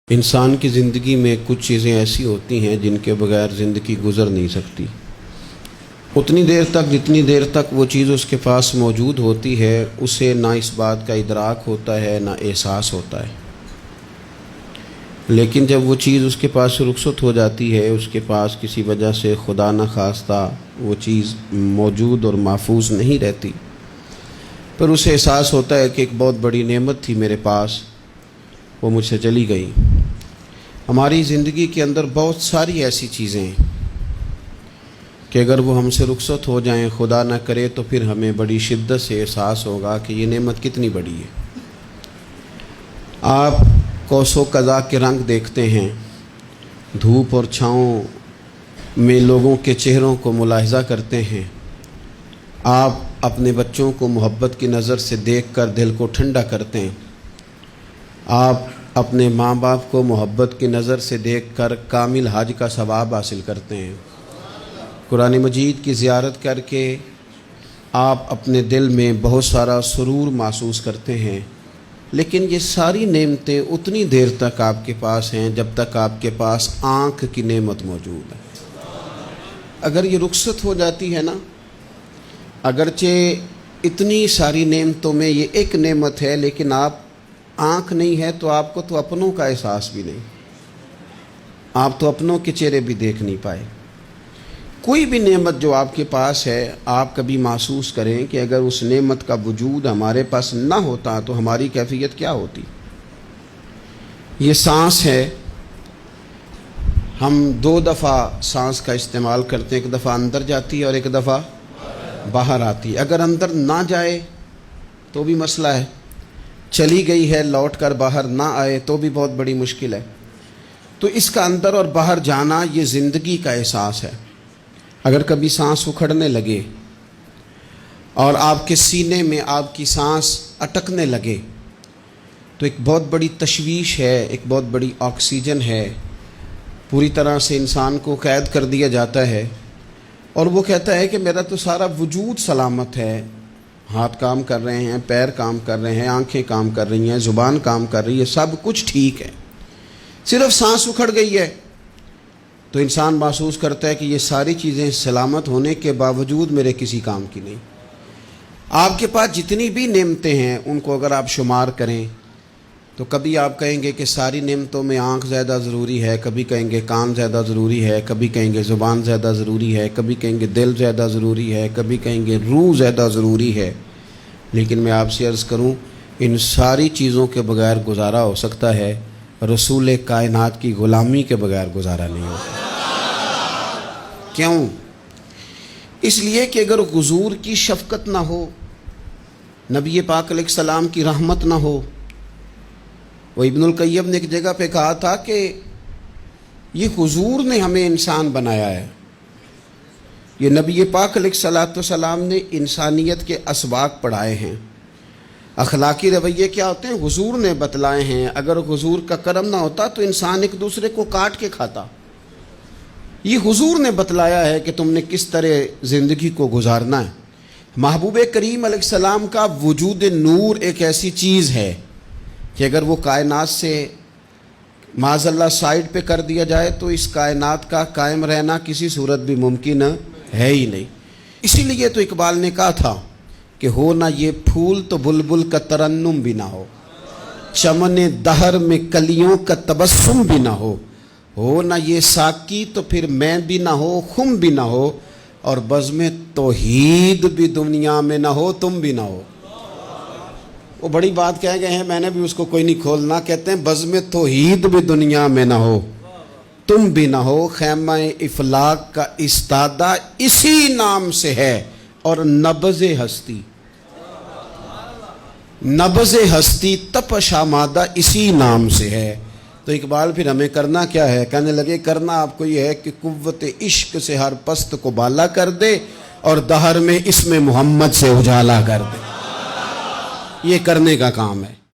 انسان کی زندگی میں کچھ چیزیں ایسی ہوتی ہیں جن کے بغیر زندگی گزر نہیں سکتی۔ اتنی دیر تک جتنی دیر تک وہ چیز اس کے پاس موجود ہوتی ہے اسے نہ اس بات کا ادراک ہوتا ہے نہ احساس ہوتا ہے، لیکن جب وہ چیز اس کے پاس سے رخصت ہو جاتی ہے، اس کے پاس کسی وجہ سے خدا نہ خواستہ وہ چیز موجود اور محفوظ نہیں رہتی، پھر اسے احساس ہوتا ہے کہ ایک بہت بڑی نعمت تھی میرے پاس، وہ مجھ سے چلی گئی۔ ہماری زندگی کے اندر بہت ساری ایسی چیزیں ہیں کہ اگر وہ ہم سے رخصت ہو جائیں، خدا نہ کرے، تو پھر ہمیں بڑی شدت سے احساس ہوگا کہ یہ نعمت کتنی بڑی ہے۔ آپ کوس و قزح کے رنگ دیکھتے ہیں، دھوپ اور چھاؤں میں لوگوں کے چہروں کو ملاحظہ کرتے ہیں، آپ اپنے بچوں کو محبت کی نظر سے دیکھ کر دل کو ٹھنڈا کرتے ہیں، آپ اپنے ماں باپ کو محبت کی نظر سے دیکھ کر کامل حج کا ثواب حاصل کرتے ہیں، قرآن مجید کی زیارت کر کے آپ اپنے دل میں بہت سارا سرور محسوس کرتے ہیں، لیکن یہ ساری نعمتیں اتنی دیر تک آپ کے پاس ہیں جب تک آپ کے پاس آنکھ کی نعمت موجود ہے۔ اگر یہ رخصت ہو جاتی ہے نا، اگرچہ اتنی ساری نعمتوں میں یہ ایک نعمت ہے، لیکن آپ آنکھ نہیں ہے تو آپ کو تو اپنوں کا احساس بھی نہیں، آپ تو اپنوں کے چہرے بھی دیکھ نہیں پائے۔ کوئی بھی نعمت جو آپ کے پاس ہے، آپ کبھی محسوس کریں کہ اگر اس نعمت کا وجود ہمارے پاس نہ ہوتا تو ہماری کیفیت کیا ہوتی۔ یہ سانس ہے، ہم دو دفعہ سانس کا استعمال کرتے ہیں، ایک دفعہ اندر جاتی ہے اور ایک دفعہ باہر آتی ہے۔ اگر اندر نہ جائے تو بھی مسئلہ ہے، چلی گئی ہے لوٹ کر باہر نہ آئے تو بھی بہت بڑی مشکل ہے۔ تو اس کا اندر اور باہر جانا یہ زندگی کا احساس ہے۔ اگر کبھی سانس اکھڑنے لگے اور آپ کے سینے میں آپ کی سانس اٹکنے لگے تو ایک بہت بڑی تشویش ہے، ایک بہت بڑی آکسیجن ہے، پوری طرح سے انسان کو قید کر دیا جاتا ہے، اور وہ کہتا ہے کہ میرا تو سارا وجود سلامت ہے، ہاتھ کام کر رہے ہیں، پیر کام کر رہے ہیں، آنکھیں کام کر رہی ہیں، زبان کام کر رہی ہے، سب کچھ ٹھیک ہے، صرف سانس اکھڑ گئی ہے۔ تو انسان محسوس کرتا ہے کہ یہ ساری چیزیں سلامت ہونے کے باوجود میرے کسی کام کی نہیں۔ آپ کے پاس جتنی بھی نعمتیں ہیں ان کو اگر آپ شمار کریں تو کبھی آپ کہیں گے کہ ساری نعمتوں میں آنکھ زیادہ ضروری ہے، کبھی کہیں گے کان زیادہ ضروری ہے، کبھی کہیں گے زبان زیادہ ضروری ہے، کبھی کہیں گے دل زیادہ ضروری ہے، کبھی کہیں گے روح زیادہ ضروری ہے، لیکن میں آپ سے عرض کروں ان ساری چیزوں کے بغیر گزارا ہو سکتا ہے، رسول کائنات کی غلامی کے بغیر گزارا نہیں ہوتا۔ کیوں؟ اس لیے کہ اگر حضور کی شفقت نہ ہو، نبی پاک علیہ السلام کی رحمت نہ ہو، وہ ابن القیم نے ایک جگہ پہ کہا تھا کہ یہ حضور نے ہمیں انسان بنایا ہے، یہ نبی پاک علیہ السلام نے انسانیت کے اسباق پڑھائے ہیں، اخلاقی رویے کیا ہوتے ہیں حضور نے بتلائے ہیں، اگر حضور کا کرم نہ ہوتا تو انسان ایک دوسرے کو کاٹ کے کھاتا۔ یہ حضور نے بتلایا ہے کہ تم نے کس طرح زندگی کو گزارنا ہے۔ محبوب کریم علیہ السلام کا وجود نور ایک ایسی چیز ہے کہ اگر وہ کائنات سے معاذ اللہ سائڈ پہ کر دیا جائے تو اس کائنات کا قائم رہنا کسی صورت بھی ممکن ہے ہی نہیں۔ اسی لیے تو اقبال نے کہا تھا کہ ہو نہ یہ پھول تو بلبل کا ترنم بھی نہ ہو، چمن دہر میں کلیوں کا تبسم بھی نہ ہو نہ یہ ساقی تو پھر میں بھی نہ ہو، خم بھی نہ ہو، اور بزم توحید بھی دنیا میں نہ ہو، تم بھی نہ ہو۔ وہ بڑی بات کہہ گئے ہیں، میں نے بھی اس کو کوئی نہیں کھولنا، کہتے ہیں بزم توحید بھی دنیا میں نہ ہو، تم بھی نہ ہو، خیمہ افلاق کا استادہ اسی نام سے ہے، اور نبض ہستی تپش آمادہ اسی نام سے ہے۔ تو اقبال پھر ہمیں کرنا کیا ہے؟ کہنے لگے کرنا آپ کو یہ ہے کہ قوت عشق سے ہر پست کو بالا کر دے اور دہر میں اسم محمد سے اجالا کر دے، یہ کرنے کا کام ہے۔